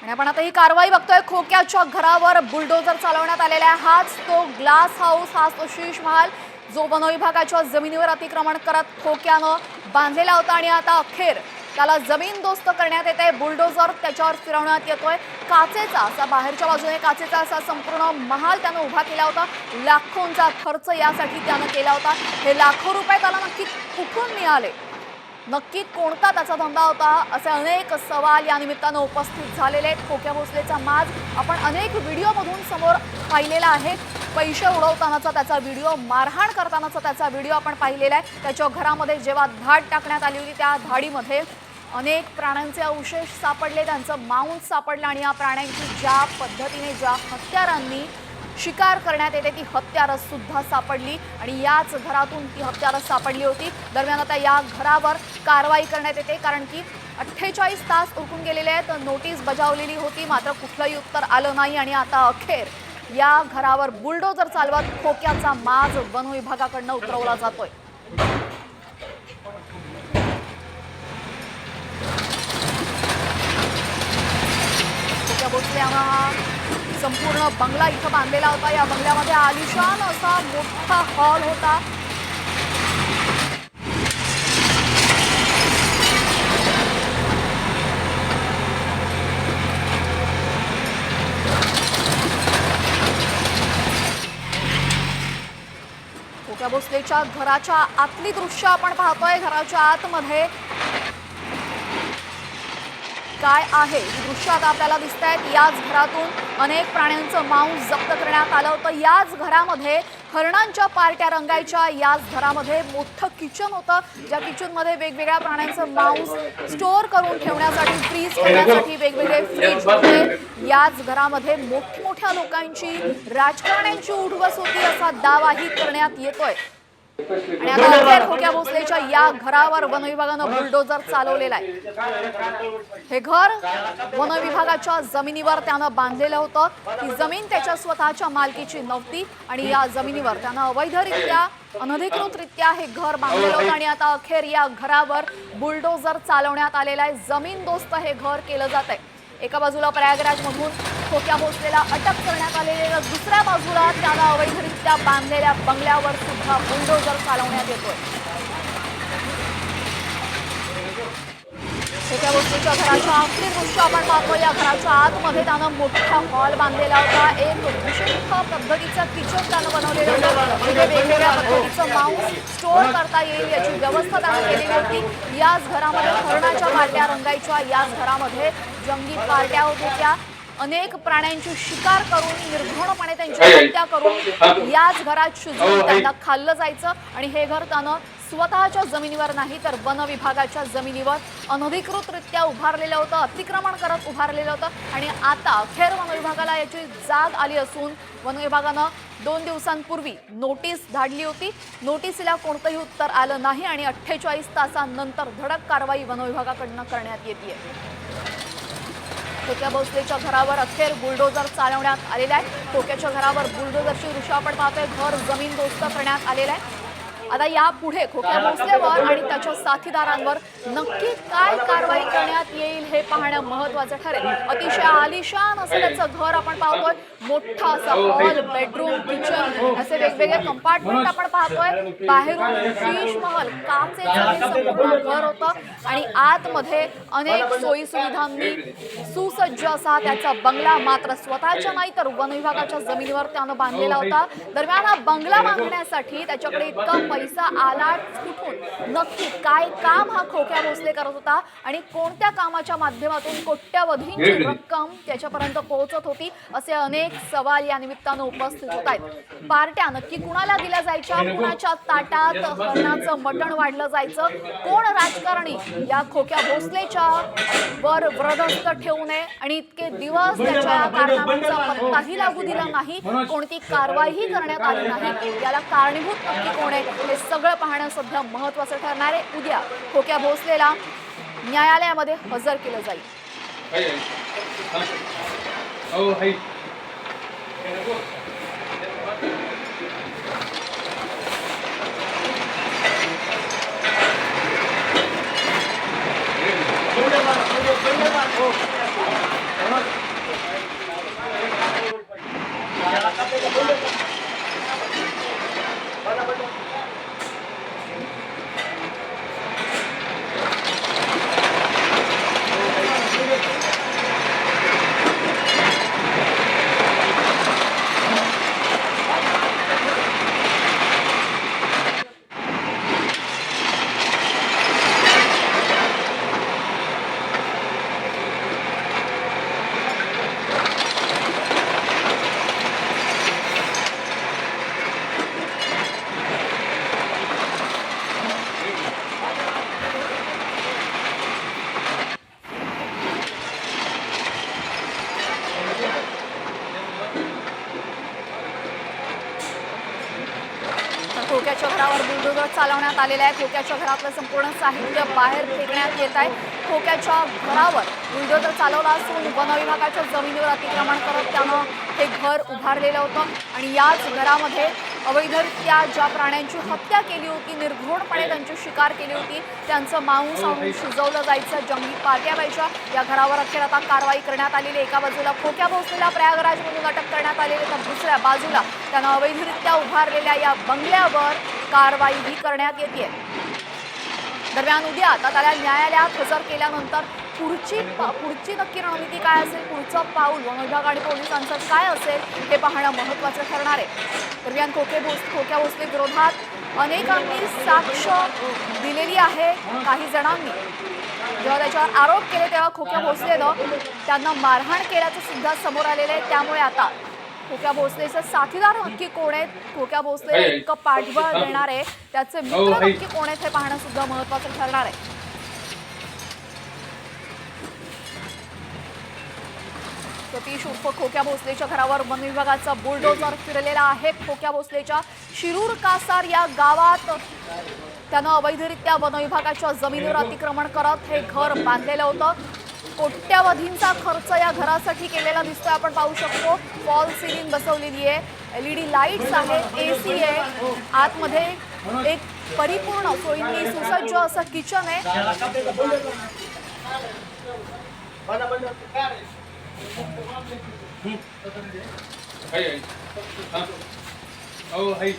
आणि आपण आता ही कारवाई बघतोय। खोक्याच्या घरावर बुलडोजर चालवण्यात आलेला आहे। हाच तो ग्लास हाऊस, हाच तो शीश महाल जो वन विभागाच्या जमिनीवर अतिक्रमण करत खोक्यानं बांधलेला होता आणि आता अखेर त्याला जमीनदोस्त करण्यात येते। बुलडोजर त्याच्यावर फिरवण्यात येतोय। काचेचा असा बाहेरच्या बाजूने काचेचा असा संपूर्ण महाल त्यानं उभा केला होता। लाखोंचा खर्च यासाठी त्यानं केला होता। हे लाखो रुपये त्याला नक्की कुठून मिळाले, नक्की कोणता त्याचा धंदा होता, असे अनेक सवाल या निमित्तानं उपस्थित झालेले आहेत। खोक्या भोसलेचा माज आपण अनेक व्हिडिओमधून समोर पाहिलेला आहे। पैसे उडवतानाचा त्याचा व्हिडिओ, मारहाण करतानाचा त्याचा व्हिडिओ आपण पाहिलेला आहे। त्याच्या घरामध्ये जेव्हा धाड टाकण्यात आली होती त्या धाडीमध्ये अनेक प्राण्यांचे अवशेष सापडले, त्यांचं मांस सापडलं आणि या प्राण्यांची ज्या पद्धतीने, ज्या हत्यारांनी शिकार करण्यात येते ती हत्यारं सुद्धा सापडली आणि याच घरातून ती हत्यारं सापडली होती। दरम्यान आता या घरावर कारवाई करण्यात येते, कारण की 48 तास उरकून गेलेले आहेत। नोटीस बजावलेली होती, मात्र कुठलंही उत्तर आलं नाही आणि आता अखेर या घरावर बुलडोजर चालवत खोक्याचा माज वन विभागाकडनं उतरवला जातोय। खोक्या भोसले हा संपूर्ण बंगला इथं बांधलेला होता। या बंगल्यामध्ये आलिशान असा मोठा हॉल होता। खोक्या भोसलेच्या घराच्या आतली दृश्य आपण पाहतोय। घराच्या आतमध्ये काय आहे ही दृश्य आता आपल्याला दिसत आहेत। याच घरातून अनेक प्राण्यांचं मांस जप्त करण्यात आलं होतं। याच घरामध्ये हरणांच्या पार्ट्या रंगायच्या। याच घरामध्ये मोठं किचन होतं, ज्या किचनमध्ये वेगवेगळ्या प्राण्यांचं मांस स्टोअर करून ठेवण्यासाठी, फ्रीज करण्यासाठी वेगवेगळे फ्रीज होते। याच घरामध्ये मोठमोठ्या लोकांची, राजकारण्यांची उठबस होती असा दावाही करण्यात येतोय। आणि आता अखेर खोक्या भोसलेच्या या घरावर वन विभागानं बुलडोजर चालवलेला आहे। हे घर वन विभागाच्या जमिनीवर त्यानं बांधलेलं होतं। ही जमीन त्याच्या स्वतःच्या मालकीची नव्हती आणि या जमिनीवर त्यानं अवैधरित्या, अनधिकृतरित्या हे घर बांधलेलं होतं आणि आता अखेर या घरावर बुलडोजर चालवण्यात आलेला आहे। जमीनदोस्त हे घर केलं जात आहे। एका बाजूला प्रयागराजमधून खोक्या भोसलेला अटक करण्यात आलेली, दुसऱ्या बाजूला त्याला अवैधरित्या बांधलेल्या बंगल्यावर सुद्धा बुलडोजर चालवण्यात येतोय। खोक्या भोसलेच्या घराच्या आतली दृश्य आपण पाहतो। या घराच्या आतमध्ये त्यानं मोठा हॉल बांधलेला होता। एक विशिष्ट पद्धतीचं किचन त्यानं बनवलेलं होतं, जिथे वेगवेगळ्या पद्धतीचं मांस स्टोअर करता येईल याची व्यवस्था त्यानं केलेली होती। याच घरामध्ये हरणाच्या पार्ट्या रंगायच्या। याच घरामध्ये जंगी पार्ट्या होत होत्या। अनेक प्राण्यांची शिकार करून, निर्घृणपणे त्यांची हत्या करून याच घरात शिजवून त्यांना खाल्लं जायचं आणि हे घर त्यानं स्वतःच्या जमिनीवर नाही तर वन विभागाच्या जमिनीवर अनधिकृतरित्या उभारलेलं होतं, अतिक्रमण करत उभारलेलं होतं। आणि आता अखेर वन विभागाला याची जाग आली असून वन विभागानं 2 दिवसांपूर्वी नोटीस धाडली होती। नोटीसला कोणतंही उत्तर आलं नाही आणि 48 तासांनंतर धडक कारवाई वन विभागाकडनं करण्यात येते। खोक्या भोसलेच्या घरावर अखेर बुलडोजर चालवण्यात आलेला आहे। खोक्याच्या घरावर बुलडोजरची दृश्य आपण पाहतोय। घर जमीनदोस्त करण्यात आलेलं आहे। आता यापुढे खोक्या भोसलेवर आणि त्याच्या साथीदारांवर नक्की काय कारवाई करण्यात येईल हे पाहणं महत्त्वाचं ठरेल। अतिशय आलिशान असं त्याचं घर आपण पाहतोय। मोठा असा हॉल, बेडरूम, किचन असे वेगवेगळे कंपार्टमेंट आपण पाहतोय। बाहेरून शीश महल, काचेचं हे संपूर्ण घर होतं आणि आतमध्ये अनेक सोयी सुविधांनी सुसज्ज असा त्याचा बंगला, मात्र स्वतःच्या नाही तर वन विभागाच्या जमिनीवर त्यानं बांधलेला होता। दरम्यान हा बंगला बांधण्यासाठी त्याच्याकडे इतका पैसा आला कुठून, नक्की काय काम हा खोक्या भोसले करत होता आणि कोणत्या कामाच्या माध्यमातून कोट्यवधींची रक्कम त्याच्यापर्यंत पोहोचत होती, असे अनेक सवाल या निमित्तानं उपस्थित होत आहेत। पार्ट्या नक्की कुणाला दिल्या जायच्या, कुणाच्या ताटात हरणाचं मटण वाढलं जायचं, कोण राजकारणी या खोक्या भोसलेच्या वर व्रदस्थ ठेवू नये आणि इतके दिवस त्याच्या कारनाम्यांचा पत्ताही लागू दिला नाही, कोणती कारवाईही करण्यात आली नाही, याला कारणीभूत नक्की कोण आहे हे सगळं पाहणं सध्या महत्त्वाचं ठरणार आहे। उद्या खोक्या भोसलेला न्यायालयामध्ये हजर केलं जाईल। धन्यवाद। खोक्याच्या घरावर बुलडोझर चालवण्यात आलेला आहे। खोक्याच्या घरातलं संपूर्ण साहित्य बाहेर फेकण्यात येत आहे। खोक्याच्या घरावर बुलडोझर चालवला असून वन विभागाच्या जमिनीवर अतिक्रमण करत त्यानं हे घर उभारलेलं होतं आणि याच घरामध्ये अवैधरित्या ज्या प्राण्यांची हत्या केली होती, निर्घृणपणे त्यांची शिकार केली होती, त्यांचं मांस आणून शिजवलं जायचं, जंगली पार्ट्या व्हायच्या, या घरावर अखेर आता कारवाई करण्यात आलेली। एका बाजूला खोक्या भोसलेला प्रयागराजमधून अटक करण्यात आलेली, तर दुसऱ्या बाजूला त्यानं अवैधरित्या उभारलेल्या या बंगल्यावर कारवाईही करण्यात येते। दरम्यान उद्या आता त्याला न्यायालयात हजर केल्यानंतर पुढची नक्की रणनीती काय असेल, पुढचं पाऊल वन विभाग आणि पोलिसांचं काय असेल हे पाहणं महत्त्वाचं ठरणार आहे। दरम्यान खोक्या भोसले विरोधात अनेकांनी साक्ष दिलेली आहे। काही जणांनी जेव्हा त्याच्यावर आरोप केले तेव्हा खोक्या भोसलेनं त्यांना मारहाण केल्याचं सुद्धा समोर आलेलं आहे। त्यामुळे आता खोक्या भोसलेचे साथीदार नक्की कोण आहेत, खोक्या भोसले इतकं पाठबळ देणार आहे, त्याचे मित्र नक्की कोण आहेत हे पाहणं सुद्धा महत्त्वाचं ठरणार आहे। सतीश उर्फ खोक्या भोसलेच्या घरावर वन विभागाचा बुलडोझर फिरलेला आहे। खोक्या भोसलेच्या शिरूर कासार या गावात त्यानं अवैधरित्या वन विभागाच्या जमिनीवर अतिक्रमण करत हे घर बांधलेलं होतं। कोट्यावधींचा खर्च या घरासाठी केलेला दिसतोय, आपण पाहू शकतो। फॉल सिलिंग बसवलेली आहे, LED लाईट्स आहेत, AC आहे, आतमध्ये एक परिपूर्ण सोयींनी सुसज्ज असं किचन आहे। हाय हाय. हो हाय.